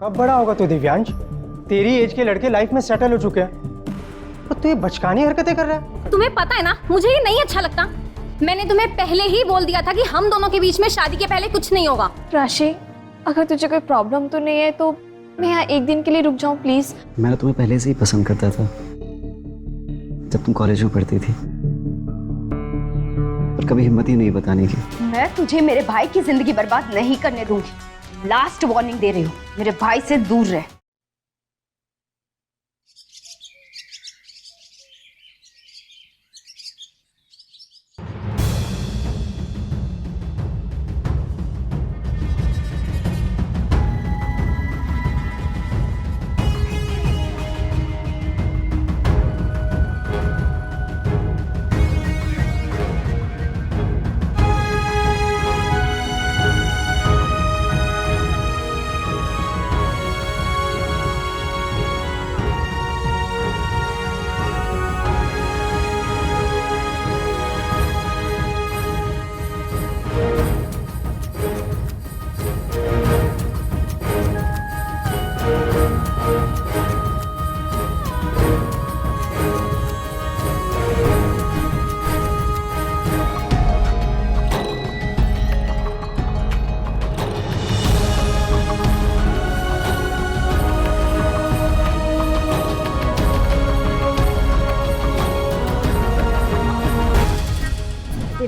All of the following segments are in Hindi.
कब बड़ा होगा तू दिव्यांश? तेरी एज के लड़के लाइफ में सेटल हो चुके हैं, तो तू ये बचकानी हरकतें कर रहा है। तुम्हें पता है ना, मुझे ये नहीं अच्छा लगता। मैंने तुम्हें पहले ही बोल दिया था कि हम दोनों के बीच में शादी के पहले कुछ नहीं होगा। राशि, अगर तुझे कोई प्रॉब्लम तो नहीं है तो मैं यहाँ एक दिन के लिए रुक जाऊँ प्लीज। मैं तुम्हें पहले से ही पसंद करता था, जब तुम कॉलेज में पढ़ती थी, पर कभी हिम्मत ही नहीं बताने की। मैं तुझे मेरे भाई की जिंदगी बर्बाद नहीं करने दूंगी। लास्ट वार्निंग दे रही हूँ, मेरे भाई से दूर रह।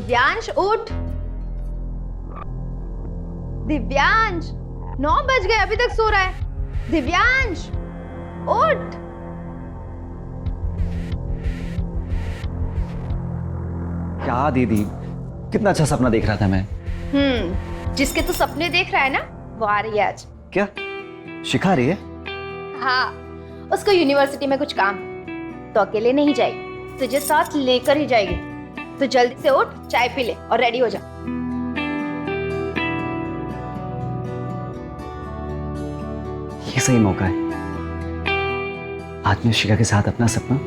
दिव्यांश उठ। दिव्यांश 9 बज गए, अभी तक सो रहा है। दिव्यांश उठ। क्या दीदी, कितना अच्छा सपना देख रहा था मैं। जिसके तू सपने देख रहा है ना, वो आ रही है आज। क्या शिखा रही है? हाँ, उसको यूनिवर्सिटी में कुछ काम, तो अकेले नहीं जाएगी, तुझे साथ लेकर ही जाएगी। तो जल्दी से उठ, चाय पी ले और रेडी हो जा। ये सही मौका है, आज मैं शिखा के साथ अपना सपना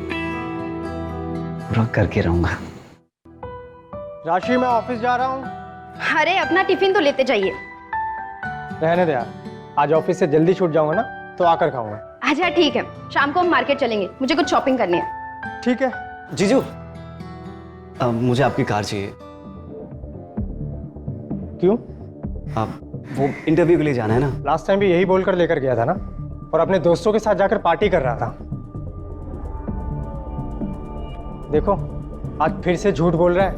पूरा करके रहूंगा। राशि, मैं ऑफिस जा रहा हूँ। अरे अपना टिफिन तो लेते जाइए। रहने दे यार, आज ऑफिस से जल्दी छूट जाऊंगा ना, तो आकर खाऊंगा। अच्छा ठीक है, शाम को हम मार्केट चलेंगे, मुझे कुछ शॉपिंग करनी है। ठीक है। जीजू, मुझे आपकी कार चाहिए। क्यों? वो इंटरव्यू के लिए जाना है ना। लास्ट टाइम भी यही बोलकर लेकर गया था ना, और अपने दोस्तों के साथ जाकर पार्टी कर रहा था। देखो, आज फिर से झूठ बोल रहा है।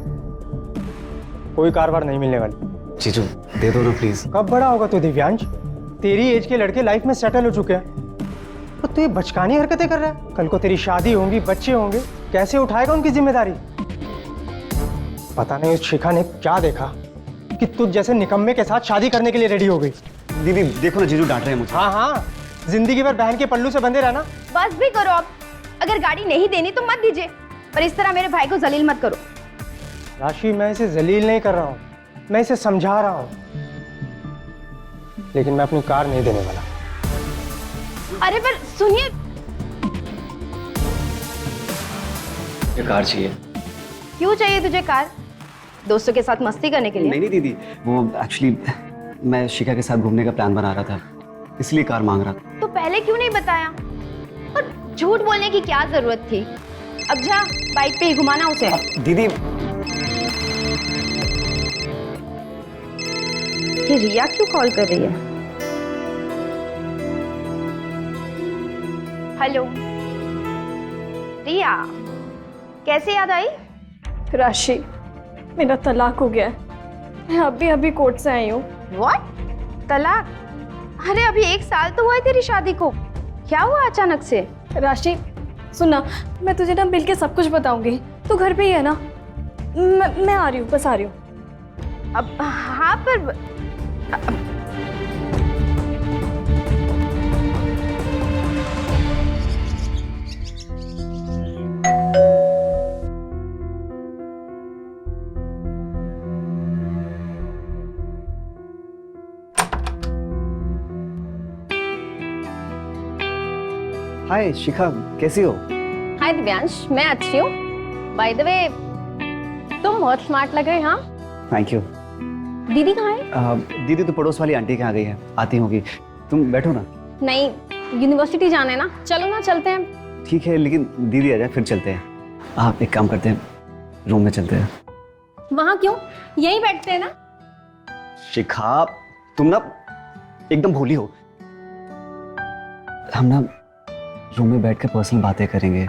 कोई कारवार नहीं मिलने वाली। जीजू दे दो ना प्लीज। कब बड़ा होगा तू दिव्यांश? तेरी एज के लड़के लाइफ में सेटल हो चुके हैं, तो तू ये बचकानी हरकतें कर रहा है। कल को तेरी शादी होगी, बच्चे होंगे, कैसे उठाएगा उनकी जिम्मेदारी? पता नहीं उस शिखा ने क्या देखा कि तुझ जैसे निकम्मे के साथ शादी करने के लिए रेडी हो गई। दीदी देखो ना, जीजू डांट रहे हैं मुझे। हाँ हाँ, जिंदगी भर बहन के पल्लू से बंधे रहना। बस भी करो अब। अगर गाड़ी नहीं देनी तो मत दीजिए, पर इस तरह मेरे भाई को जलील मत करो। राशि, मैं इसे जलील नहीं कर रहा हूँ, मैं इसे समझा रहा हूँ, लेकिन मैं अपनी कार नहीं देने वाला। अरे पर सुनिए। ये कार चाहिए। क्यों चाहिए तुझे कार? दोस्तों के साथ मस्ती करने के लिए? नहीं दीदी, वो एक्चुअली मैं शिखा के साथ घूमने का प्लान बना रहा था, इसलिए कार मांग रहा था। तो पहले क्यों नहीं बताया? और झूठ बोलने की क्या जरूरत थी? अब जा, बाइक पे ही घुमाना उसे। दीदी, ये रिया क्यों कॉल कर रही है? हेलो रिया, कैसे याद आई? राशि, मेरा तलाक हो गया है। मैं अभी अभी कोर्ट से आई हूँ। व्हाट? तलाक? अरे अभी 1 साल तो हुआ है तेरी शादी को, क्या हुआ अचानक से? राशि सुना, मैं तुझे ना मिल के सब कुछ बताऊंगी। तू घर पे ही है ना? मैं आ रही हूँ, बस आ रही हूँ। अब हाँ, पर हाय शिखा, कैसी हो? हाय दिव्यांश, मैं अच्छी हूँ। बाय द वे, तुम बहुत स्मार्ट लग रहे हैं। हाँ, थैंक यू। दीदी कहाँ है? दीदी तो पड़ोस वाली आंटी के यहाँ गई है, आती होगी। तुम बैठो ना। नहीं, यूनिवर्सिटी जाना है ना, चलो ना, चलते हैं। ठीक है, लेकिन दीदी आ जाए फिर चलते हैं। आप एक काम करते हैं, रूम में चलते हैं। वहां क्यों, यहीं बैठते हैं ना। शिखा, तुम ना एकदम भोली हो। हम ना रूम में बैठ कर पर्सनल बातें करेंगे।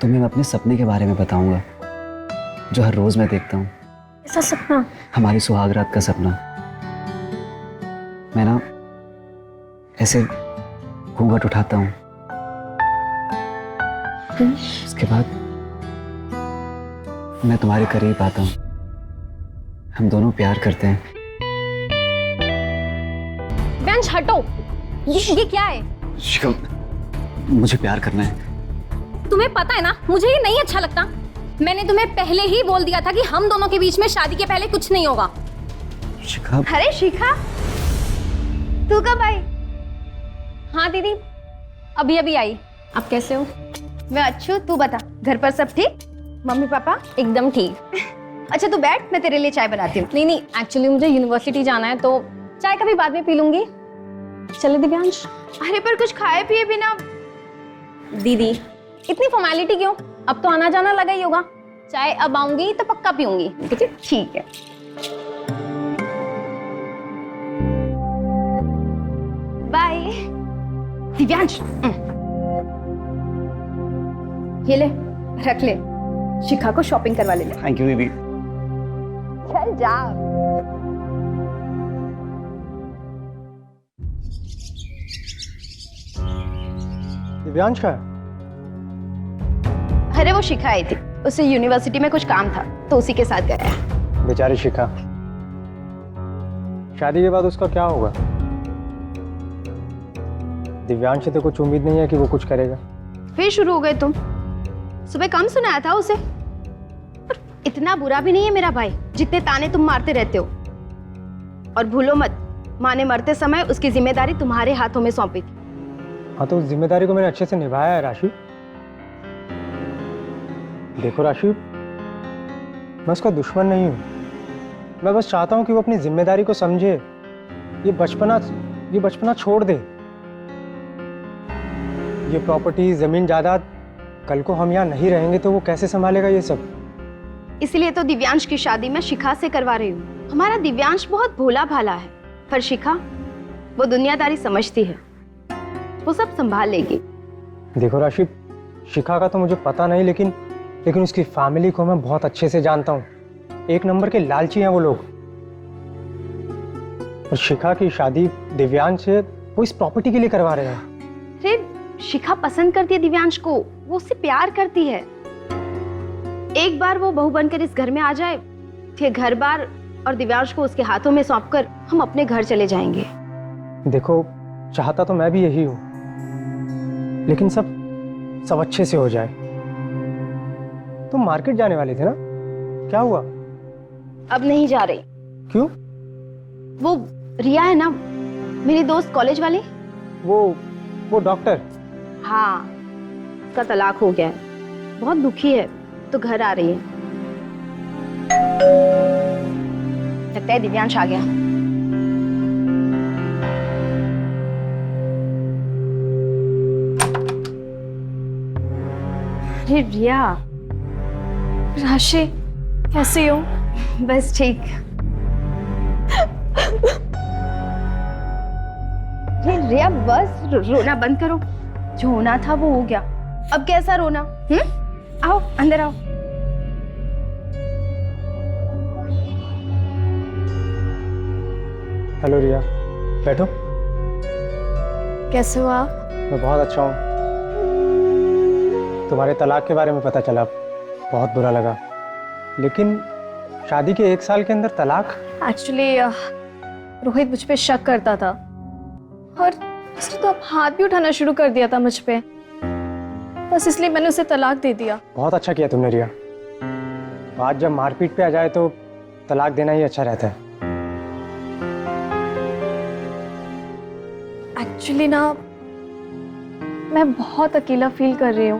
तुम्हें मैं अपने सपने के बारे में बताऊंगा जो हर रोज मैं देखता हूँ। ऐसा सपना? हमारी सुहागरात का सपना। मैं ना ऐसे घूंघट उठाता हूँ, उसके बाद मैं तुम्हारे करीब आता हूँ, हम दोनों प्यार करते हैं। बेंच हटो, ये क्या है? शिखा, मुझे प्यार करना है। तुम्हें पता है ना, मुझे ये नहीं अच्छा लगता। मैंने तुम्हें पहले ही बोल दिया था कि हम दोनों के बीच में शादी के पहले कुछ नहीं होगा। शिखा, अरे शिखा, तू कब आई? हाँ दीदी, अभी अभी आई। आप कैसे हो? मैं अच्छी हूँ, तू बता, घर पर सब ठीक? Mummy papa? एकदम ठीक। अच्छा तू बैठ, मैं तेरे लिए चाय बनाती हूँ। नहीं, एक्चुअली मुझे यूनिवर्सिटी जाना है, तो चाय कभी बाद में पी लूंगी। चले दिव्यांश। अरे पर कुछ खाए पिए बिना। दीदी, इतनी फॉर्मेलिटी क्यों? अब तो आना जाना लगा ही होगा। चाय अब आऊंगी तो पक्का पीऊंगी। ठीक है। बाय दिव्यांश। ये ले, रख ले, शिखा को शॉपिंग करवा ले। थैंक यू दीदी। चल जा। दिव्यांश का है? अरे वो शिखा आई थी, उसे यूनिवर्सिटी में कुछ काम था तो उसी के साथ गया है। बेचारी शिखा, शादी के बाद उसका क्या होगा? दिव्यांश से तो कुछ उम्मीद नहीं है कि वो कुछ करेगा। फिर शुरू हो गए तुम। सुबह कम सुनाया था उसे। पर इतना बुरा भी नहीं है मेरा भाई, जितने ताने तुम मारते रहते हो। और भूलो मत, माँ ने मरते समय उसकी जिम्मेदारी तुम्हारे हाथों में सौंपी थी। हाँ, तो उस जिम्मेदारी को मैंने अच्छे से निभाया है राशि। देखो राशि, मैं उसका दुश्मन नहीं हूँ। मैं बस चाहता हूँ कि वो अपनी जिम्मेदारी को समझे। ये बचपना छोड़ दे। ये प्रॉपर्टी, जमीन जायदाद, कल को हम यहाँ नहीं रहेंगे तो वो कैसे संभालेगा ये सब? इसलिए तो दिव्यांश की शादी मैं शिखा से करवा रही हूँ। हमारा दिव्यांश बहुत भोला भाला है, पर शिखा वो दुनियादारी समझती है, वो सब संभाल लेगी। देखो राशि, शिखा का तो मुझे पता नहीं, लेकिन उसकी फैमिली को मैं बहुत अच्छे से जानता हूँ। एक नंबर के लालची हैं वो लोग। और शिखा की शादी दिव्यांश से वो इस प्रॉपर्टी के लिए करवा रहे हैं। फिर शिखा पसंद करती है दिव्यांश को, वो उससे प्यार करती है। एक बार वो बहू बनकर इस घर में आ जाए, फिर घर बार और दिव्यांश को उसके हाथों में सौंपकर हम अपने घर चले जाएंगे। देखो, चाहता तो मैं भी यही हूँ, लेकिन सब अच्छे से हो जाए। तुम मार्केट जाने वाले थे ना, क्या हुआ? अब नहीं जा रही। क्यों? वो रिया है ना, मेरी दोस्त कॉलेज वाली। वो डॉक्टर। हाँ, उसका तलाक हो गया है, बहुत दुखी है, तो घर आ रही है। लगता है दिव्यांश आ गया। अरे रिया। राशि, कैसे हो? बस ठीक। ये रिया, बस रोना बंद करो। जो होना था वो हो गया, अब कैसा रोना? आओ अंदर आओ। हेलो रिया, बैठो। कैसे हो आप? मैं बहुत अच्छा हूँ। तुम्हारे तलाक के बारे में पता चला, बहुत बुरा लगा। लेकिन शादी के 1 साल के अंदर तलाक? एक्चुअली रोहित मुझ पे शक करता था और उसने तो अब हाथ भी उठाना शुरू कर दिया था मुझ पे। बस इसलिए मैंने उसे तलाक दे दिया। बहुत अच्छा किया तुमने रिया। बात जब मारपीट पे आ जाए तो तलाक देना ही अच्छा रहता है। एक्चुअली ना, मैं बहुत अकेला फील कर रही हूँ।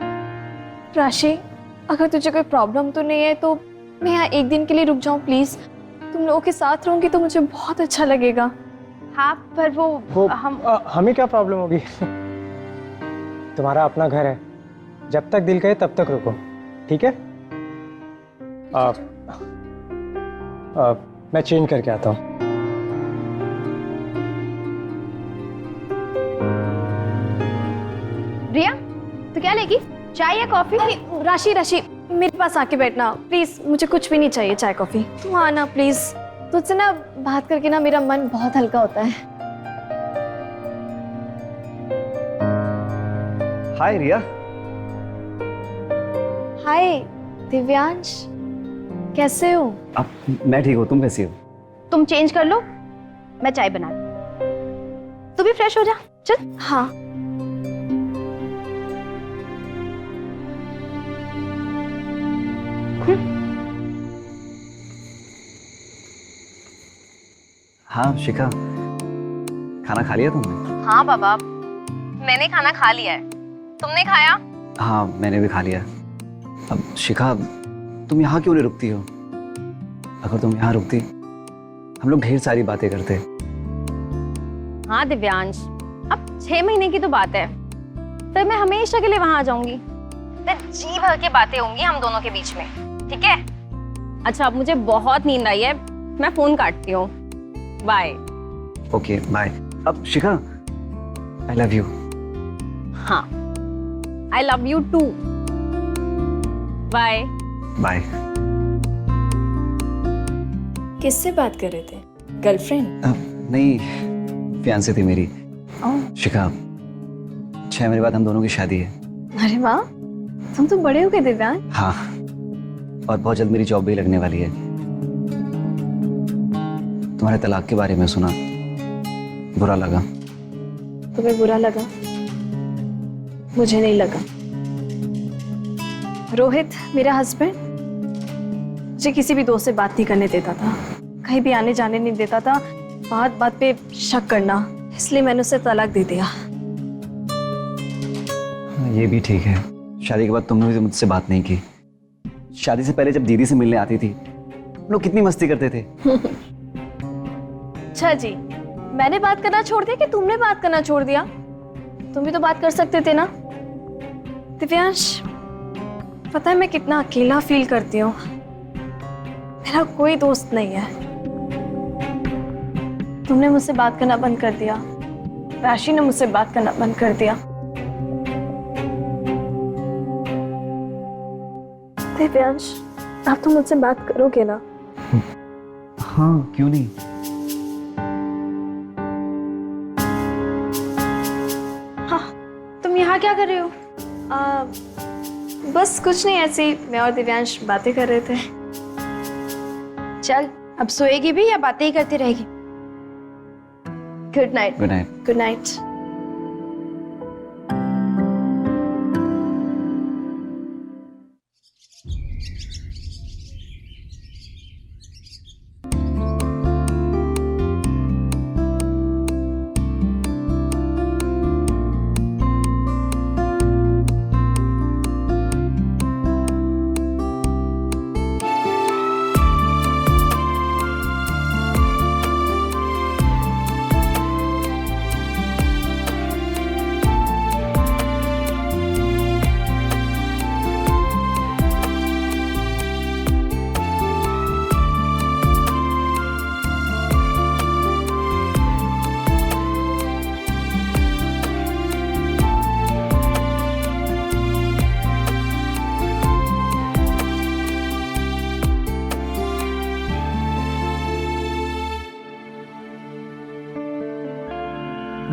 राशि, अगर तुझे कोई प्रॉब्लम तो नहीं है तो मैं यहाँ 1 दिन के लिए रुक जाऊँ प्लीज। तुम लोगों के साथ रहूंगी तो मुझे बहुत अच्छा लगेगा। हाँ पर वो हमें क्या प्रॉब्लम होगी? तुम्हारा अपना घर है, जब तक दिल कहे तब तक रुको, ठीक है? मैं चेंज करके आता हूँ। रिया तो क्या लेगी, चाय या कॉफी? राशि राशि मेरे पास आके बैठना प्लीज, मुझे कुछ भी नहीं चाहिए चाय कॉफी। तू आना प्लीज, तुझसे ना बात करके ना मेरा मन बहुत हल्का होता है। हाय रिया। हाय दिव्यांश, कैसे हो? अब मैं ठीक हूँ, तुम कैसी हो? तुम चेंज कर लो, मैं चाय बना लूं। तू भी फ्रेश हो जा, चल। हाँ हाँ शिखा, खाना खा लिया तुमने? हाँ बाबा, मैंने खाना खा लिया है, तुमने खाया? हाँ मैंने भी खा लिया। अब शिखा, तुम यहाँ क्यों नहीं रुकती हो? अगर तुम यहाँ रुकती हम लोग ढेर सारी बातें करते। हाँ दिव्यांश, अब 6 महीने की तो बात है, फिर मैं हमेशा के लिए वहां आ जाऊंगी। फिर जी भर के बातें होंगी हम दोनों के बीच में, ठीक है? अच्छा अब मुझे बहुत नींद आई है, मैं फोन काटती हूँ, बाय। Okay bye. अब शिखा, आई लव यू। हाँ, I love you too, bye. Bye. किससे बात कर रहे थे? गर्लफ्रेंड? नहीं, फियांसे थी मेरी। शिखा, 6 महीने बाद हम दोनों की शादी है। अरे वाह, तुम तो बड़े हो गए दिव्यांश। हाँ, और बहुत जल्द मेरी जॉब भी लगने वाली है। तुम्हारे तलाक के बारे में सुना, बुरा लगा। तुम्हें बुरा लगा? मुझे नहीं लगा। रोहित मेरा हस्बैंड मुझे किसी भी दोस्त से बात नहीं करने देता था, कहीं भी आने जाने नहीं देता था, बात बात पे शक करना, इसलिए मैंने उसे तलाक दे दिया। ये भी ठीक है, शादी के बाद तुमने भी तो मुझसे बात नहीं की। शादी से पहले जब दीदी से मिलने आती थी, हम लोग कितनी मस्ती करते थे। अच्छा जी, मैंने बात करना छोड़ दिया कि तुमने बात करना छोड़ दिया? तुम भी तो बात कर सकते थे ना। दिव्यांश, पता है मैं कितना अकेला फील करती हूँ, मेरा कोई दोस्त नहीं है। तुमने मुझसे बात करना बंद कर दिया, राशि ने मुझसे बात करना बंद कर दिया। दिव्यांश, आप तो मुझसे बात करोगे ना? हाँ क्यों नहीं। तुम यहाँ क्या कर रहे हो? बस कुछ नहीं, ऐसे ही मैं और दिव्यांश बातें कर रहे थे। चल अब सोएगी भी या बातें ही करती रहेगी? Good night. Good night. Good night.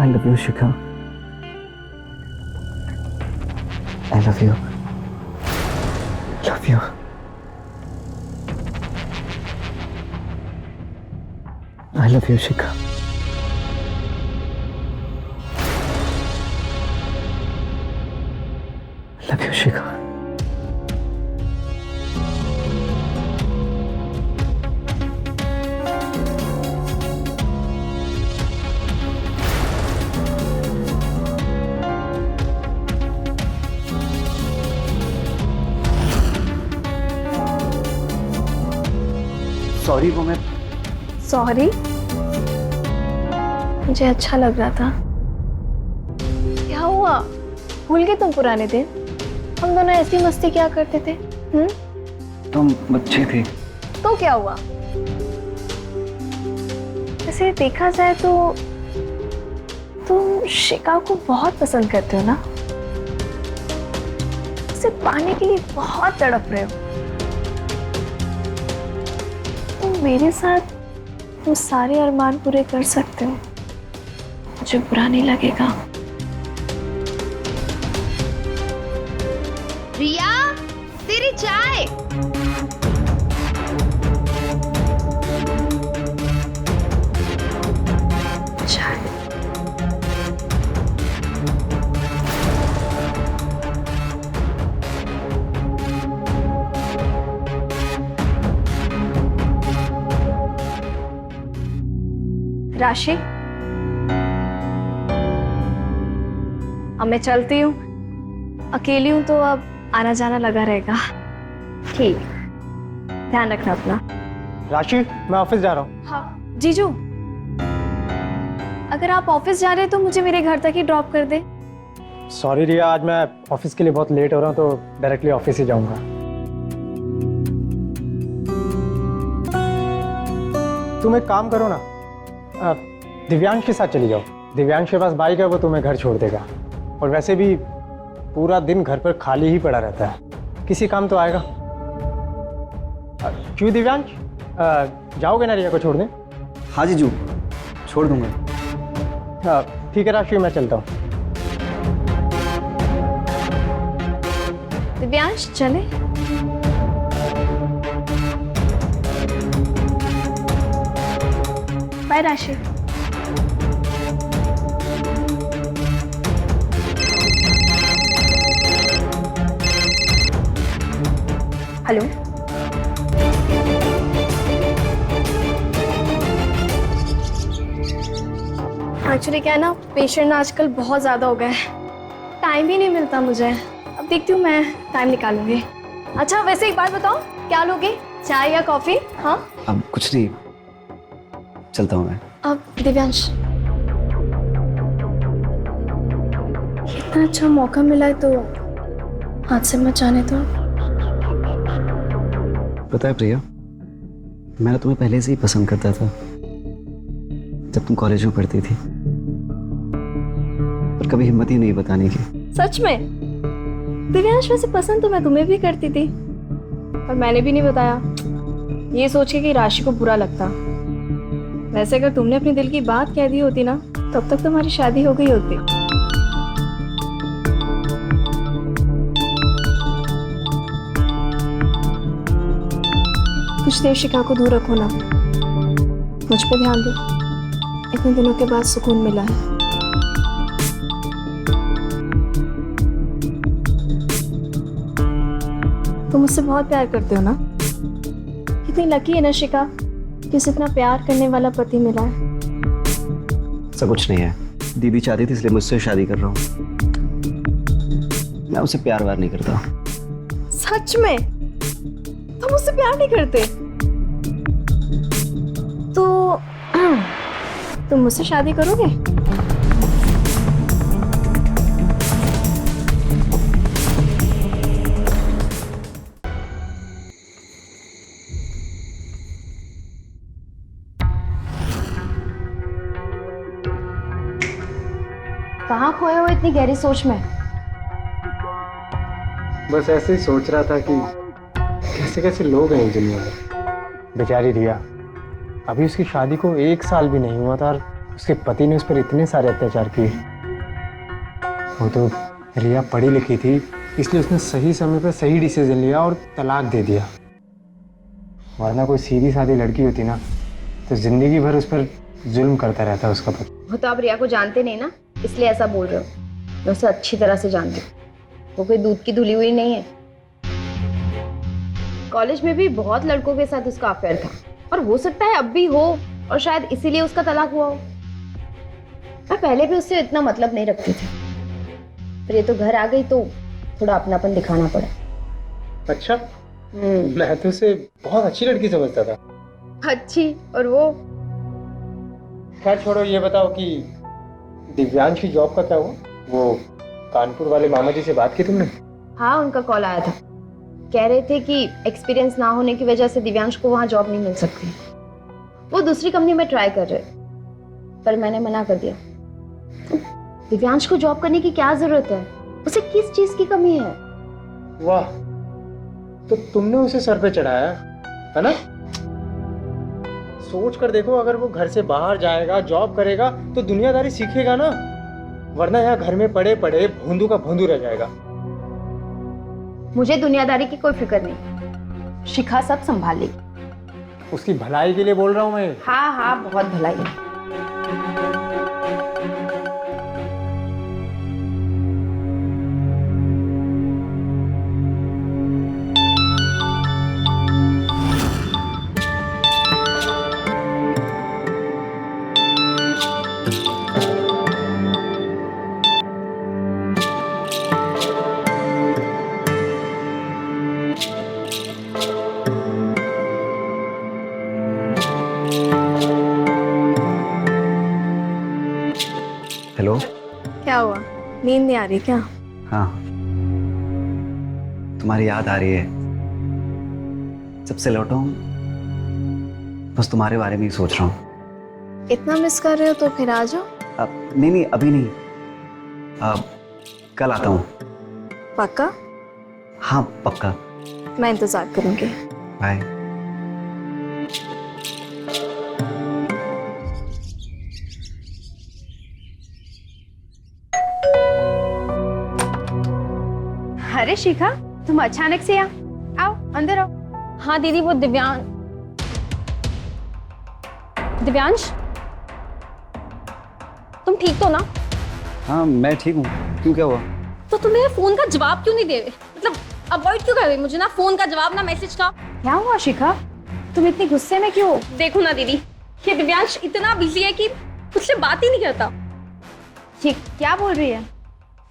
I love you, Shikha. I love you. Love you. I love you, Shikha. I love you, Shikha. Sorry वो मैं सॉरी? मुझे अच्छा लग रहा था। क्या हुआ? भूल गए तुम पुराने दिन? हम दोनों ऐसी मस्ती क्या करते थे? तुम बच्चे थे। तो क्या हुआ? वैसे देखा जाए तो तुम शिका को बहुत पसंद करते हो ना? उसे पाने के लिए बहुत तड़प रहे हो। तुम मेरे साथ वो सारे अरमान पूरे कर सकते हो, मुझे बुरा नहीं लगेगा। रिया, तेरी चाय। चाय। राशि, अब मैं चलती हूँ। अकेली हूँ तो अब आना जाना लगा रहेगा। ठीक, ध्यान रखना अपना। राशि, मैं ऑफिस जा रहा हूँ। हाँ जीजू, अगर आप ऑफिस जा रहे हैं तो मुझे मेरे घर तक ही ड्रॉप कर दे। सॉरी रिया, आज मैं ऑफिस के लिए बहुत लेट हो रहा हूँ, तो डायरेक्टली ऑफिस ही जाऊँगा। तुम एक काम करो ना, दिव्यांश के साथ चली जाओ। दिव्यांश के पास बाइक है, वो तुम्हें घर छोड़ देगा। और वैसे भी पूरा दिन घर पर खाली ही पड़ा रहता है, किसी काम तो आएगा। क्यों दिव्यांश, जाओगे ना रिया को छोड़ने? हाँ जीजू, छोड़ दूंगा। ठीक है राशि, मैं चलता हूँ। दिव्यांश चले। बाय राशि। हेलो, एक्चुअली क्या है ना, पेशेंट आजकल बहुत ज़्यादा हो गए हैं, टाइम ही नहीं मिलता मुझे। अब देखती हूँ, मैं टाइम निकालूंगी। अच्छा वैसे एक बात बताओ, क्या लोगे, चाय या कॉफ़ी? हाँ अब कुछ नहीं, चलता हूँ मैं। अब दिव्यांश, इतना अच्छा मौका मिला है तो हाथ से मत जाने दो। पता है प्रिया, मैं तुम्हें पहले से ही पसंद करता था, जब तुम कॉलेज में पढ़ती थी, पर कभी हिम्मत ही नहीं बताने की। सच में? दिव्यांश वैसे पसंद तो मैं तुम्हें भी करती थी, पर मैंने भी नहीं बताया, ये सोच के कि राशि को बुरा लगता। वैसे अगर तुमने अपने दिल की बात कह दी होती ना, तब तक तुम्हारी शादी हो गई होती। कुछ देर शिका को दूर रखो ना, मुझ पे ध्यान दो, इतने दिनों के बाद सुकून मिला है। तुम मुझसे बहुत प्यार करते हो ना? कितनी लकी है ना शिका कि उसे इतना प्यार करने वाला पति मिला है। ऐसा कुछ नहीं है, दीदी चाहती थी इसलिए मुझसे शादी कर रहा हूँ। मैं उसे प्यार वार नहीं करता। सच में? तुम मुझसे प्यार नहीं करते? तो तुम मुझसे शादी करोगे? कहाँ खोए हो इतनी गहरी सोच में? बस ऐसे ही सोच रहा था कि कैसे कैसे लोग हैं इस दुनिया में। बेचारी रिया, अभी उसकी शादी को 1 साल भी नहीं हुआ था और उसके पति ने उस पर इतने सारे अत्याचार किए। वो तो रिया पढ़ी लिखी थी, इसलिए उसने सही समय पर सही डिसीजन लिया और तलाक दे दिया। वरना कोई सीधी सादी लड़की होती ना, तो जिंदगी भर उस पर जुल्म करता रहता उसका पति। वो तो आप रिया को जानते नहीं ना, इसलिए ऐसा बोल रहे हो। मैं उसे अच्छी तरह से जानती हूँ, वो कोई दूध की धुली हुई नहीं है। कॉलेज में भी बहुत लड़कों के साथ उसका अफेयर था, और हो सकता है अब भी हो, और शायद इसीलिए उसका तलाक हुआ हो। मैं पहले भी उससे इतना मतलब नहीं रखती थी, पर ये तो घर आ गई तो थोड़ा अपनापन दिखाना पड़ा। अच्छा, मैं तो उसे बहुत अच्छी लड़की समझता था। अच्छी? और वो खैर छोड़ो, ये बताओ कि दिव्यांश की जॉब का क्या हुआ? वो कानपुर वाले मामा जी से बात की तुमने? हाँ, उनका कॉल आया था। कह रहे थे कि एक्सपीरियंस ना होने की वजह से दिव्यांश को वहाँ जॉब नहीं मिल सकती। वो दूसरी कंपनी में ट्राई कर रहे, पर मैंने मना कर दिया। दिव्यांश को जॉब करने की क्या जरूरत है? उसे किस चीज की कमी है? वाह, तो तुमने उसे सर पे चढ़ाया है ना? सोच कर देखो, अगर वो घर से बाहर जाएगा, जॉब करेगा तो दुनियादारी सीखेगा ना, वरना यहाँ घर में पड़े पड़े भोंदू का भोंदू रह जाएगा। मुझे दुनियादारी की कोई फिक्र नहीं, शिखा सब संभाल लेगी। उसकी भलाई के लिए बोल रहा हूँ मैं। हाँ हाँ, बहुत भलाई है। हेलो। क्या हुआ, नींद नहीं आ रही क्या? हाँ, तुम्हारी याद आ रही है। जब से लौटा हूँ बस तुम्हारे बारे में ही सोच रहा हूँ। इतना मिस कर रहे हो तो फिर आ जाओ। नहीं नहीं, अभी नहीं, कल आता हूँ। पक्का? हाँ पक्का। मैं इंतजार करूंगी। बाय। अरे शिखा, तुम अचानक से यहाँ? आओ अंदर आओ। हाँ दीदी, वो दिव्यांश, तुम ठीक तो ना? हाँ मैं ठीक हूँ। क्यों, क्या हुआ? तो तुम मेरे फोन का जवाब क्यों नहीं दे रहे? मतलब अवॉइड क्यों कर रहे मुझे? ना फोन का जवाब, ना मैसेज का। क्या हुआ शिखा, तुम इतनी गुस्से में क्यों? देखो ना दीदी, ये दिव्यांश इतना बिजी है कि मुझसे बात ही नहीं करता। ठीक, क्या बोल रही है?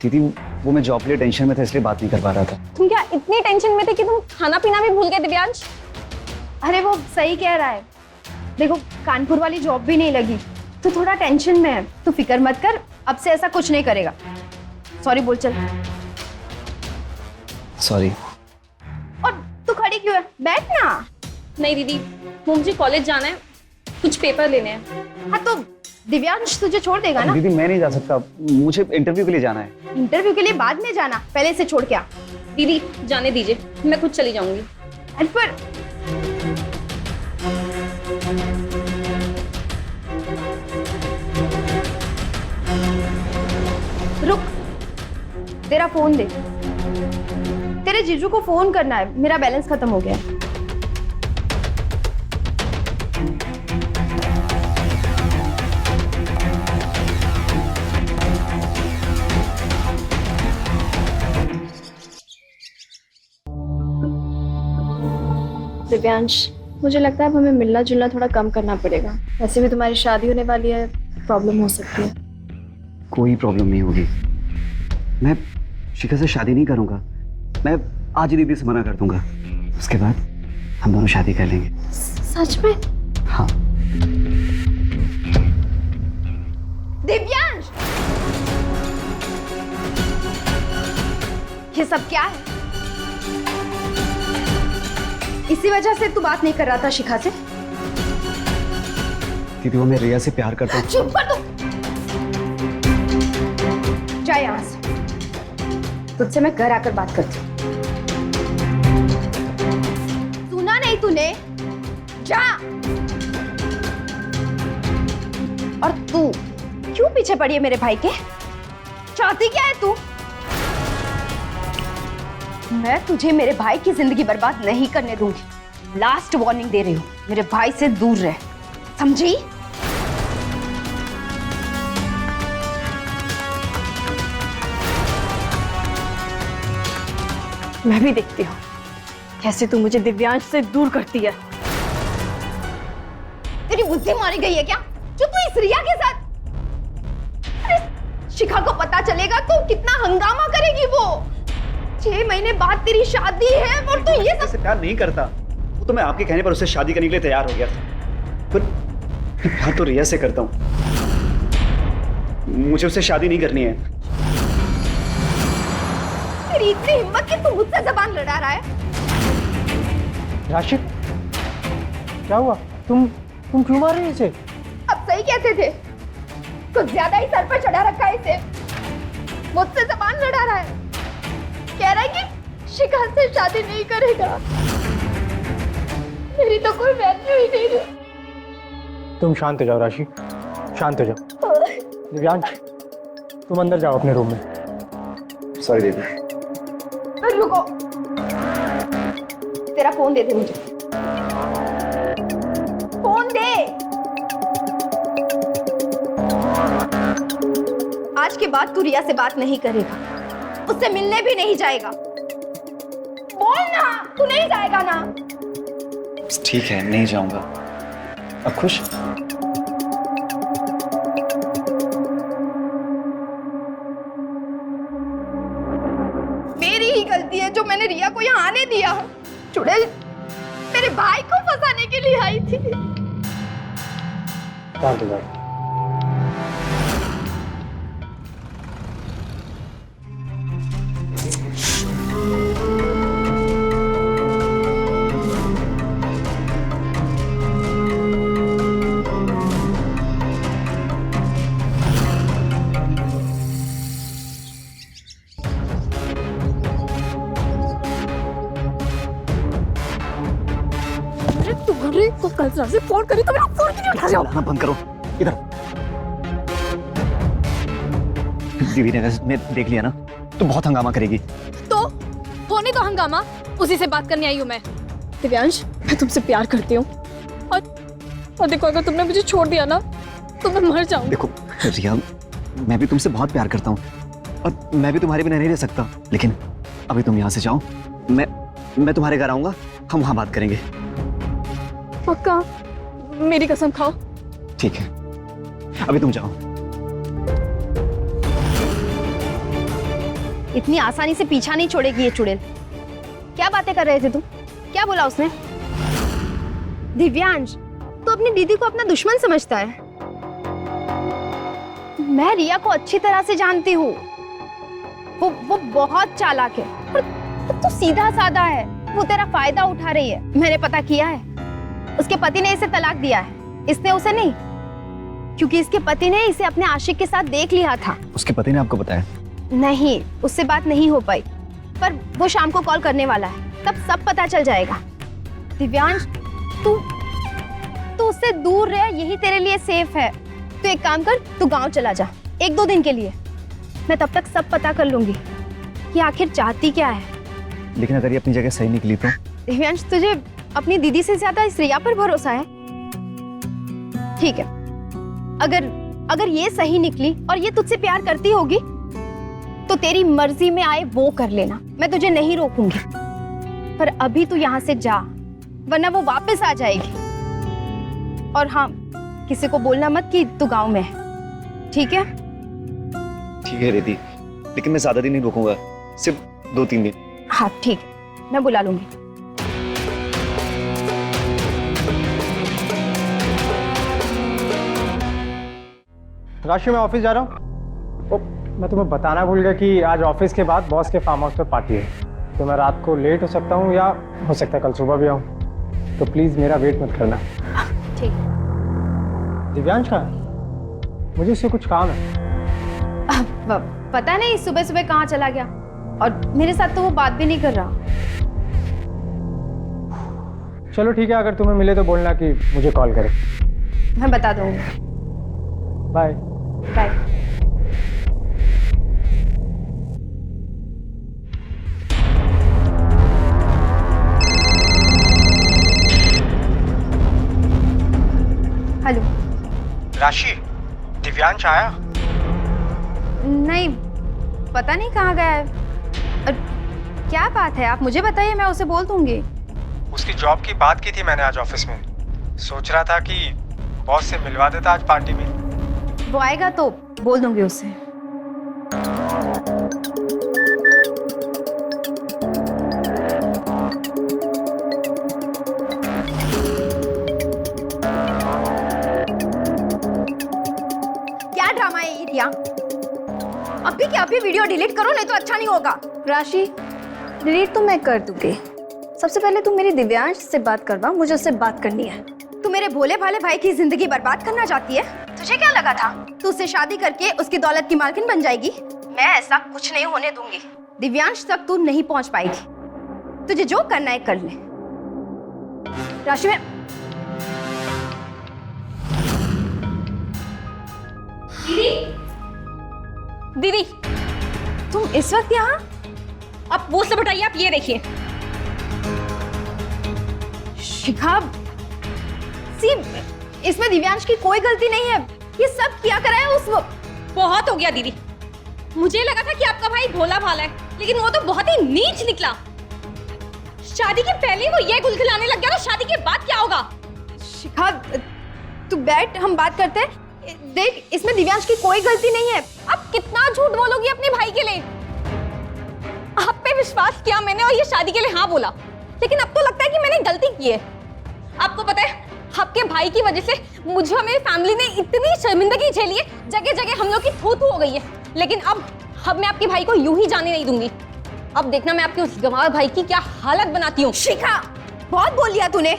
दीदी वो मैं जॉब के लिए टेंशन में था, इसलिए बात नहीं कर पा रहा था। तुम क्या इतनी टेंशन में थे कि तुम खाना पीना भी भूल गए दिव्यांश? अरे वो सही कह रहा है। देखो, कानपुर वाली जॉब भी नहीं लगी तो थोड़ा टेंशन में है। तू फिक्र मत कर, अब से ऐसा कुछ नहीं करेगा। सॉरी बोल चल। सॉरी। और तू खड़ी क्यों है? बैठ ना। नहीं दीदी, वो मुझे कॉलेज जाना है, कुछ पेपर लेने हैं। हाँ तो दिव्यांश तुझे छोड़ देगा ना? दीदी मैं नहीं जा सकता, मुझे इंटरव्यू के लिए जाना है। इंटरव्यू के लिए बाद में जाना, पहले से छोड़ के आ। दीदी जाने दीजिए, मैं खुद चली जाऊंगी। अरे पर रुक, तेरा फोन दे। तेरे जीजू को फोन करना है, मेरा बैलेंस खत्म हो गया है। दिव्यांश, मुझे लगता है अब हमें मिलना जुलना थोड़ा कम करना पड़ेगा। वैसे भी तुम्हारी शादी होने वाली है, प्रॉब्लम हो सकती है। कोई प्रॉब्लम नहीं होगी। मैं शिखा से शादी नहीं करूंगा। मैं आज ही दीदी से मना कर दूंगा, उसके बाद हम दोनों शादी कर लेंगे। सच में? हाँ। दिव्यांश, ये सब क्या है? इसी वजह से तू बात नहीं कर रहा था शिखा से? दीदी वो मैं रिया से प्यार करता हूँ। चुप कर तू। जा यहां से, तुझसे मैं घर आकर बात करती हूँ। सुना नहीं तूने? जा। और तू क्यों पीछे पड़ी है मेरे भाई के? चाहती क्या है तू? मैं तुझे मेरे भाई की जिंदगी बर्बाद नहीं करने दूंगी। लास्ट वार्निंग दे रही हूँ, मेरे भाई से दूर रह, समझी? मैं भी देखती हूँ कैसे तू मुझे दिव्यांश से दूर करती है। तेरी बुद्धि मारी गई है क्या, जो तू इस रिया के साथ? अरे शिखा को पता चलेगा तो कितना हंगामा करेगी वो। 6 महीने बाद तेरी शादी है और तू ये सब। प्यार नहीं करता, वो तो मैं आपके कहने पर उससे शादी करने के लिए तैयार हो गया था। प्यार तो रिया से करता हूँ, मुझे उससे शादी नहीं करनी है। तेरी इतनी हिम्मत कि तू मुझसे जबान लड़ा रहा है। राशि, क्या हुआ? तुम क्यों मार रही हो इसे? अब सही कहते थे, कुछ ज्यादा ही सर पर चढ़ा रखा है इसे। मुझसे जबान लड़ा रहा है, कह रहा है कि शिखा से शादी नहीं करेगा। मेरी तो कोई वैल्यू ही नहीं है। तुम शांत हो जाओ राशि, शांत हो जाओ। दिव्यांश, तुम अंदर जाओ अपने रूम में। सॉरी दीदी। रुको, तेरा फोन दे दे मुझे, फोन दे। आज के बाद तू रिया से बात नहीं करेगा, उससे मिलने भी नहीं जाएगा। बोल ना, तू नहीं जाएगा ना? ठीक है, नहीं जाऊंगा। अब खुश? मेरी ही गलती है जो मैंने रिया को यहाँ आने दिया। चुड़ैल मेरे भाई को फंसाने के लिए आई थी। शांत हो जाओ। तू घरे को कल से फोन करी तो मेरा फोन क्यों नहीं उठा रहा? बुलाना बंद करो, इधर। दीदी ने वैसे मैं देख लिया ना, तो बहुत हंगामा करेगी। तो होने तो हंगामा, उसी से बात करने आई हूँ मैं। दिव्यांश, मैं तुमसे प्यार करती हूँ और देखो अगर तुमने मुझे छोड़ दिया ना तो मैं मर जाऊंगी। देखो रिया, मैं भी तुमसे बहुत प्यार करता हूँ और मैं भी तुम्हारे बिना नहीं रह सकता, लेकिन अभी तुम यहाँ से जाओ, मैं तुम्हारे घर आऊंगा, हम वहाँ बात करेंगे। पक्का? मेरी कसम खाओ। ठीक है, अभी तुम जाओ। इतनी आसानी से पीछा नहीं छोड़ेगी ये चुड़ैल। क्या बातें कर रहे थे तुम? क्या बोला उसने? दिव्यांश, तू अपनी दीदी को अपना दुश्मन समझता है। मैं रिया को अच्छी तरह से जानती हूँ, वो बहुत चालाक है और तू सीधा साधा है। वो तेरा फायदा उठा रही है। मैंने पता किया है, उसके पति ने इसे तलाक दिया है, इसने उसे नहीं, क्योंकि इसके पति ने इसे अपने आशिक के साथ देख लिया था। उसके पति ने आपको बताया? नहीं, उससे बात नहीं हो पाई, पर वो शाम को कॉल करने वाला है, तब सब पता चल जाएगा। दिव्यांश, तू उससे दूर रह, यही तेरे लिए सेफ है। तू एक काम कर, तू गांव चला जा 1-2 दिन के लिए। मैं तब तक सब पता कर लूंगी कि आखिर चाहती क्या है। लेकिन अगर ये अपनी जगह सही निकली तो? दिव्यांश, तुझे अपनी दीदी से ज्यादा इस रिया पर भरोसा है? ठीक है, अगर ये सही निकली और ये तुझसे प्यार करती होगी तो तेरी मर्जी में आए वो कर लेना, मैं तुझे नहीं रोकूंगी। पर अभी तू यहाँ से जा, वरना वो वापस आ जाएगी। और हाँ, किसी को बोलना मत कि तू गांव में है, ठीक है? ठीक है दीदी, लेकिन मैं ज्यादा दिन नहीं रुकूंगा, सिर्फ 2-3 दिन। हाँ ठीक है, मैं बुला लूंगी। राशि, मैं ऑफिस जा रहा हूँ। मैं तुम्हें बताना भूल गया कि आज ऑफिस के बाद बॉस के फार्म हाउस पर पार्टी है, तो मैं रात को लेट हो सकता हूँ या हो सकता है कल सुबह भी आऊँ, तो प्लीज़ मेरा वेट मत करना। ठीक। दिव्यांश कहाँ है? मुझे उससे कुछ काम है। पता नहीं सुबह सुबह कहाँ चला गया, और मेरे साथ तो वो बात भी नहीं कर रहा। चलो ठीक है, अगर तुम्हें मिले तो बोलना कि मुझे कॉल करे। मैं बता दूंगी। Bye bye. हेलो राशि, दिव्यांश आया? नहीं, पता नहीं कहाँ गया है। क्या बात है, आप मुझे बताइए, मैं उसे बोल दूंगी। उसकी जॉब की बात की थी मैंने आज ऑफिस में, सोच रहा था कि बॉस से मिलवा देता आज पार्टी में। वो आएगा तो बोल दूंगी उससे। नहीं दिया। अभी के अभी वीडियो डिलीट करो, नहीं तो अच्छा नहीं होगा। राशि, डिलीट तो मैं कर दूंगी। सबसे पहले तुम मेरी दिव्यांश से बात करवा, मुझे उससे बात करनी है। तू मेरे भोले भाले भाई की जिंदगी बर्बाद करना चाहती है? तुझे क्या लगा था तू उससे शादी करके उसकी दौलत की मालकिन बन जाएगी? मैं ऐसा कुछ नहीं होने दूंगी। दिव्यांश तक तू नहीं पहुंच पाएगी। तुझे जो करना है कर ले। राशि, मैं दीदी, तुम इस वक्त यहाँ? अब वो सब हटाइए, आप ये देखिए। शिखा, सी इसमें दिव्यांश की कोई गलती नहीं है। ये सब किया करा है उस वक्त। बहुत हो गया दीदी। मुझे लगा था कि आपका भाई भोला भाला है, लेकिन वो तो बहुत ही नीच निकला। शादी के पहले वो ये गुल खिलाने लग गया, तो शादी के बाद क्या होगा? शिखा, तू बैठ, हम बात करते हैं। देख, इसमें दिव्यांश की कोई गलती नहीं है। अब कितना झूठ बोलोगी अपने भाई के लिए? आप पे विश्वास किया मैंने और ये शादी के लिए हाँ बोला, लेकिन अब तो लगता है कि मैंने गलती की है। आपको पता है, आपके भाई की वजह से मुझे और मेरी फैमिली ने इतनी शर्मिंदगी झेली है, जगह जगह हम लोग की थू-थू हो गई है। लेकिन अब मैं आपके भाई को यूं ही जाने नहीं दूंगी। अब देखना मैं आपके उस गंवार भाई की क्या हालत बनाती हूँ। शिखा, बहुत बोल लिया तूने।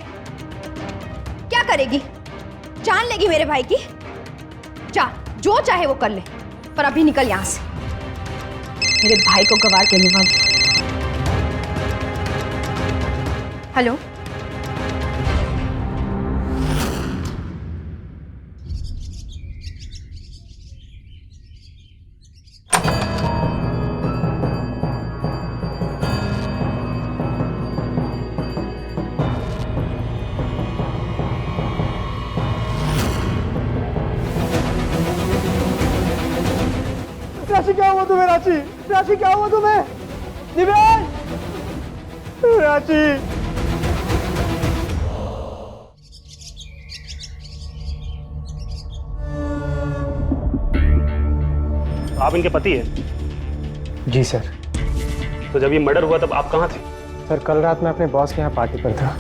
क्या करेगी? जान लेगी मेरे भाई की? जा, जो चाहे वो कर ले, पर अभी निकल यहाँ से। मेरे भाई को गवार देने वाली। हेलो, राशि क्या हुआ तुम्हें? राशि, राशि क्या हुआ तुम्हें? दिव्यांश, राशि। आप इनके पति हैं? जी सर। तो जब ये मर्डर हुआ तब आप कहाँ थे? सर, कल रात मैं अपने बॉस के यहाँ पार्टी पर था।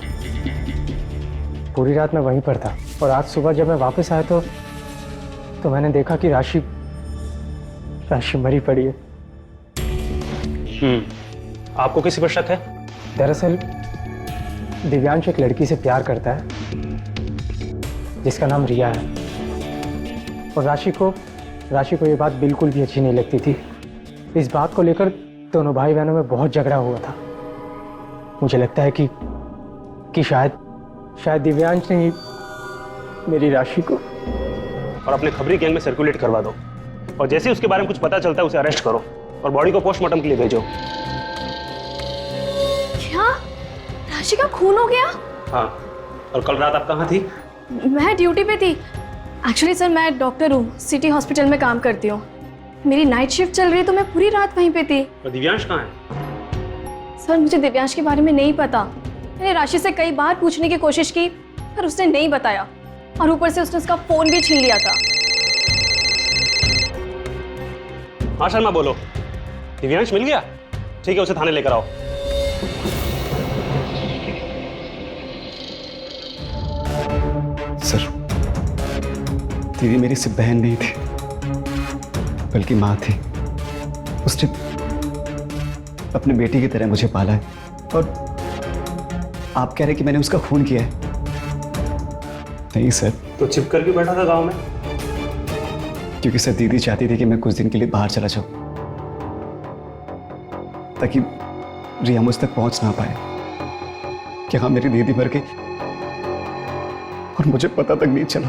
पूरी रात मैं वहीं पर था, और आज सुबह जब मैं वापस आया तो मैंने देखा कि राशि मरी पड़ी है। आपको किसी पर शक है? दरअसल दिव्यांश एक लड़की से प्यार करता है जिसका नाम रिया है, और राशि को ये बात बिल्कुल भी अच्छी नहीं लगती थी। इस बात को लेकर दोनों भाई बहनों में बहुत झगड़ा हुआ था। मुझे लगता है कि शायद दिव्यांश ने ही मेरी राशि को। और अपने खबरी गैंग में सर्कुलेट करवा दो, और जैसे ही उसके बारे में कुछ पता चलता है उसे अरेस्ट करो और बॉडी को पोस्टमार्टम के लिए भेजो। क्या राशि का खून हो गया? हाँ, और कल रात आप कहाँ थी? मैं ड्यूटी पे थी। एक्चुअली सर, मैं डॉक्टर हूँ, सिटी हॉस्पिटल में काम करती हूँ। मेरी नाइट शिफ्ट चल रही है, तो मैं पूरी रात वहीं पे थी। और दिव्यांश कहाँ है? सर, मुझे दिव्यांश के बारे में नहीं पता। मैंने राशि से कई बार पूछने की कोशिश की, पर उसने नहीं बताया, और ऊपर से उसने उसका फोन भी छीन लिया था। हाँ शर्मा, बोलो। दिव्यांश मिल गया? ठीक है, उसे थाने लेकर आओ। सर, दीदी मेरी सिर्फ बहन नहीं थी, बल्कि माँ थी। उसने अपने बेटी की तरह मुझे पाला है, और आप कह रहे कि मैंने उसका खून किया है? नहीं सर। तो छिप कर क्यों बैठा था गांव में? क्योंकि सर, दीदी चाहती थी कि मैं कुछ दिन के लिए बाहर चला जाऊं, ताकि रिया मुझ तक पहुंच ना पाए कि हाँ, मेरी दीदी मर गई और मुझे पता तक नहीं चला।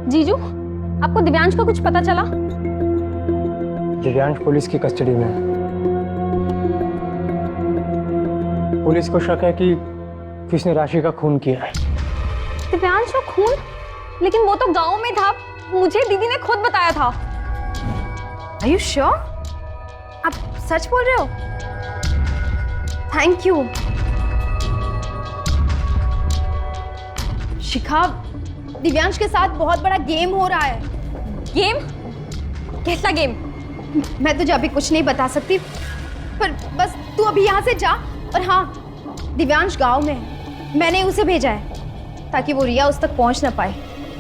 जीजू, आपको दिव्यांश का कुछ पता चला? दिव्यांश पुलिस की कस्टडी में है। पुलिस को शक है कि किसने राशि का खून किया है। दिव्यांश का खून? लेकिन वो तो गांव में था, मुझे दीदी ने खुद बताया था। Are you sure? आप सच बोल रहे हो? Thank you. शिखा, दिव्यांश के साथ बहुत बड़ा गेम हो रहा है। गेम? कैसा गेम? मैं तुझे अभी कुछ नहीं बता सकती, पर बस तू अभी यहाँ से जा। और हाँ, दिव्यांश गांव में है, मैंने उसे भेजा है ताकि वो रिया उस तक पहुँच ना पाए।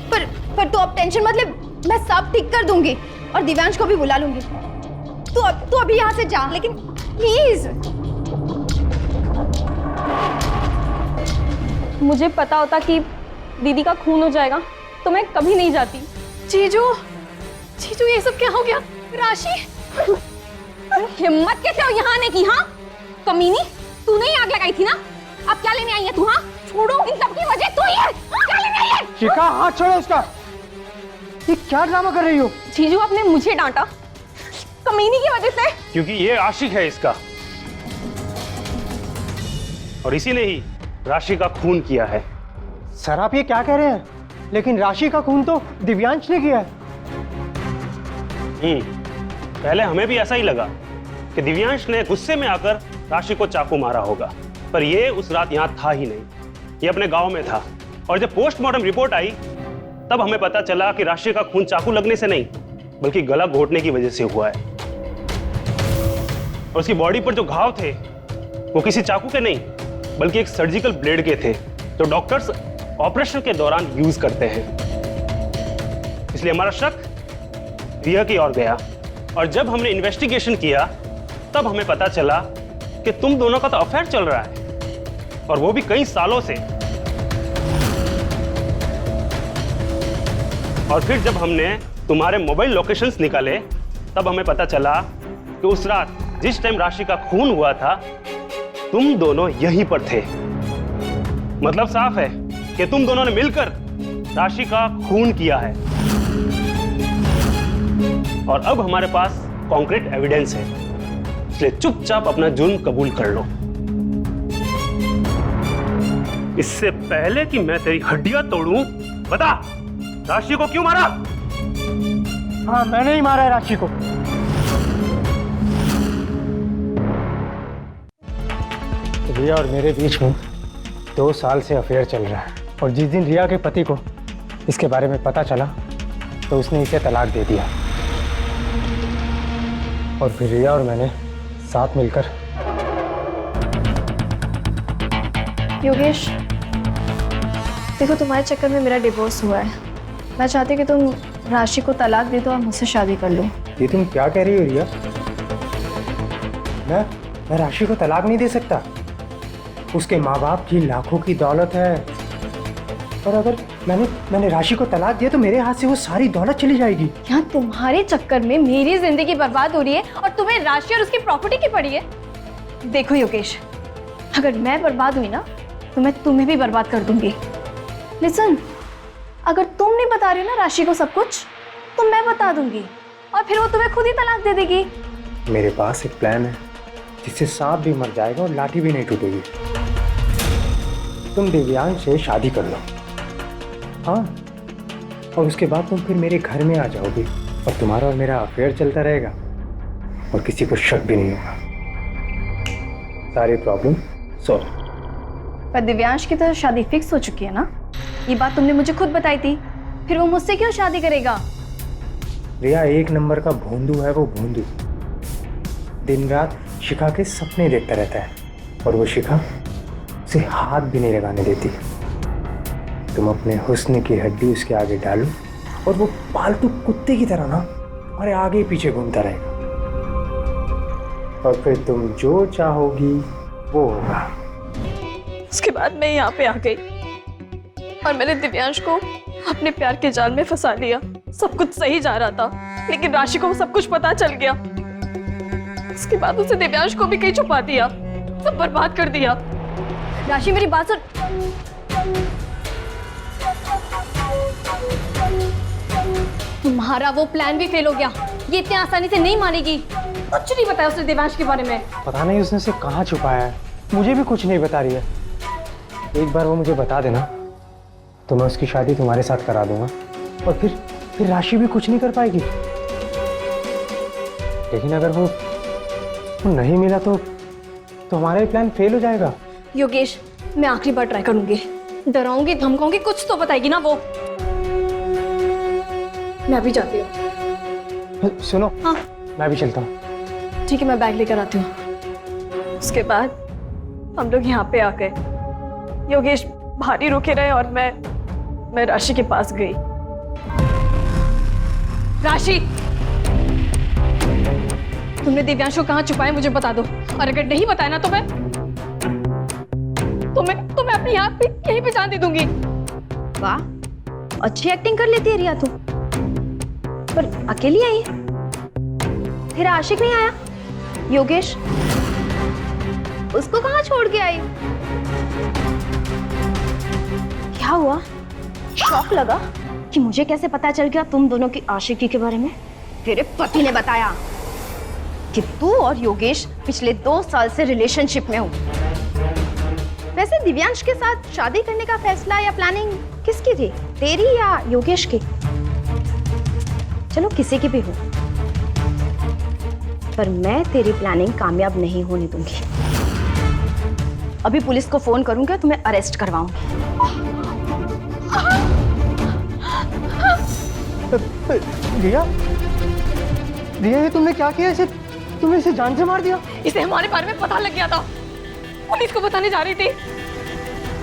पर तू अब टेंशन मत ले, मैं सब ठीक कर दूंगी और दिव्यांश को भी बुला लूंगी। तू अभी यहाँ से जा, लेकिन प्लीज। मुझे पता होता कि दीदी का खून हो जाएगा तो मैं कभी नहीं जाती। जीजू, जीजू ये सब क्या हो गया? राशि, हिम्मत कैसे हो यहाँ आने की? हाँ कमीनी, तूने ही आग लगाई थी ना? अब क्या लेने आई है तू? हाँ छोड़ो, इन सब की वजह तू ही है। क्या लेने आई है? शिखा, हाथ छोड़ो उसका। ये क्या ड्रामा कर रही हो? जीजू आपने मुझे डांटा कमीनी की वजह से। क्योंकि ये आशिक है इसका, और इसी ने ही राशि का खून किया है। सर आप ये क्या कह रहे हैं? लेकिन राशि का खून तो दिव्यांश ने किया है। पहले हमें भी ऐसा ही लगा कि दिव्यांश ने गुस्से में आकर राशि को चाकू मारा होगा, पर ये उस रात यहाँ था ही नहीं, ये अपने गांव में था। और जब पोस्टमार्टम रिपोर्ट आई तब हमें पता चला कि राशि का खून चाकू लगने से नहीं बल्कि गला घोटने की वजह से हुआ है। और उसकी बॉडी पर जो घाव थे वो किसी चाकू के नहीं बल्कि एक सर्जिकल ब्लेड के थे जो डॉक्टर्स ऑपरेशन के दौरान यूज करते हैं। इसलिए हमारा शक रिया की ओर गया, और जब हमने इन्वेस्टिगेशन किया तब हमें पता चला कि तुम दोनों का तो अफेयर चल रहा है, और वो भी कई सालों से। और फिर जब हमने तुम्हारे मोबाइल लोकेशंस निकाले तब हमें पता चला कि उस रात जिस टाइम राशि का खून हुआ था तुम दोनों यहीं पर थे। मतलब साफ है कि तुम दोनों ने मिलकर राशि का खून किया है, और अब हमारे पास कॉन्क्रीट एविडेंस है, इसलिए चुपचाप अपना जुर्म कबूल कर लो। इससे पहले कि मैं तेरी हड्डियां तोड़ूं, बता राशि को क्यों मारा? हाँ मैंने ही मारा है राशि को। रिया और मेरे बीच में 2 साल से अफेयर चल रहा है, और जिस दिन रिया के पति को इसके बारे में पता चला तो उसने इसे तलाक दे दिया, और फिर रिया और मैंने साथ मिलकर। योगेश, देखो तुम्हारे चक्कर में मेरा डिवोर्स हुआ है। मैं चाहती हूँ कि तुम राशि को तलाक दे दो और मुझसे शादी कर लो। ये तुम क्या कह रही हो रिया? मैं राशि को तलाक नहीं दे सकता। उसके माँ बाप की लाखों की दौलत है, और अगर मैंने राशि को तलाक दिया तो मेरे हाथ से वो सारी दौलत चली जाएगी। यहाँ तुम्हारे चक्कर में मेरी जिंदगी बर्बाद हो रही है और तुम्हें राशि और उसकी प्रॉपर्टी की पड़ी है। देखो योगेश, अगर मैं बर्बाद हुई ना तो मैं तुम्हें भी बर्बाद कर दूंगी। लिसन, अगर तुम नहीं बता रहे हो ना राशि को सब कुछ, तो मैं बता दूंगी और फिर वो तुम्हें खुद ही तलाक दे देगी। मेरे पास एक प्लान है जिससे सांप भी मर जाएगा और लाठी भी नहीं टूटेगी। तुम दिव्यांश से शादी कर लो, हाँ, और उसके बाद तुम फिर मेरे घर में आ जाओगी और तुम्हारा और मेरा अफेयर चलता रहेगा और किसी को शक भी नहीं होगा। सारी प्रॉब्लम सॉल्व। पर दिव्यांश की तो शादी फिक्स हो चुकी है ना? ये बात तुमने मुझे खुद बताई थी, फिर वो मुझसे क्यों शादी करेगा? रिया एक नंबर का भोंदू है। वो भोंदू दिन रात शिखा के सपने देखता रहता है, और वो शिखा उसे हाथ भी नहीं लगाने देती। तुम अपने हुस्न की हड्डी उसके आगे डालो और वो पालतू कुत्ते की तरह ना तुम्हारे आगे पीछे घूमता रहेगा, और फिर तुम जो चाहोगी वो होगा। उसके बाद मैं यहाँ पे आ गई और मैंने दिव्यांश को अपने प्यार के जाल में फंसा लिया। सब कुछ सही जा रहा था, लेकिन राशि को सब कुछ पता चल गया। उसके बाद उसे दिव्यांश को भी कहीं छुपा दिया, सब बर्बाद कर दिया। राशि मेरी बात सुन। तुम्हारा वो प्लान भी फेल हो गया, ये इतनी आसानी से नहीं मानेगी। कुछ नहीं बताया उसने दिव्यांश के बारे में। पता नहीं उसने उसे कहाँ छुपाया है, मुझे भी कुछ नहीं बता रही है। एक बार वो मुझे बता देना तो मैं उसकी शादी तुम्हारे साथ करा दूंगा, और फिर राशि भी कुछ नहीं कर पाएगी। लेकिन अगर वो नहीं मिला तो हमारा ये प्लान फेल हो जाएगा। योगेश, मैं आखिरी बार ट्राई करूंगी, डराऊंगी धमकाऊंगी, कुछ तो बताएगी ना वो। मैं अभी जाती हूँ। सुनो, हाँ मैं भी चलता हूँ। ठीक है, मैं बैग लेकर आती हूँ। उसके बाद हम लोग यहाँ पे आ गए। योगेश बाहर ही रुके रहे और मैं राशि के पास गई। राशि, तुमने दिव्यांश को कहाँ छुपाया मुझे बता दो, और अगर नहीं बताया ना तो मैं अपनी यहाँ पे यहीं पे जान दे दूंगी। वाह, अच्छी एक्टिंग कर लेती है रिया तू। पर अकेली आई है? तेरा आशिक नहीं आया? योगेश, उसको कहाँ छोड़ के आई? क्या हुआ? शौक लगा कि मुझे कैसे पता चल गया तुम दोनों की आशिकी के बारे में? तेरे पति ने बताया कि तू और योगेश पिछले 2 साल से रिलेशनशिप में हो। वैसे दिव्यांश के साथ शादी करने का फैसला या प्लानिंग किसकी थी, तेरी या योगेश की? चलो किसी की भी हो, पर मैं तेरी प्लानिंग कामयाब नहीं होने दूंगी। अभी पुलिस को फोन करूंगा, तुम्हें अरेस्ट करवाऊंगी। रिया, रिया ये तुमने क्या किया? इसे तुमने इसे जान से मार दिया? इसे हमारे बारे में पता लग गया था, पुलिस को बताने जा रही थी।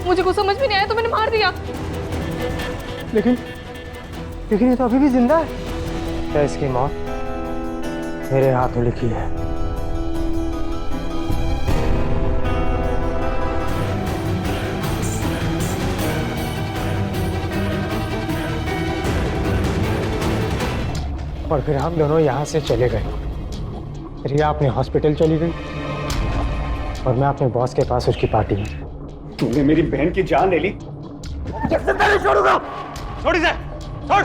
मुझे कुछ समझ में नहीं आया तो मैंने मार दिया। लेकिन ये तो अभी भी जिंदा है। क्या इसकी मौत मेरे हाथों लिखी है? और फिर हम दोनों यहाँ से चले गए। रिया अपने हॉस्पिटल चली गई और मैं अपने बॉस के पास उसकी पार्टी में। तूने मेरी बहन की जान ले ली। छोड़ इसे, छोड़।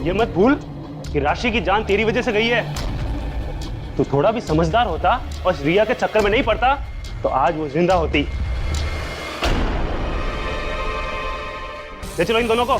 ये मत भूल कि राशि की जान तेरी वजह से गई है। तू थोड़ा भी समझदार होता और रिया के चक्कर में नहीं पड़ता तो आज वो जिंदा होती। ले चलो इन दोनों को।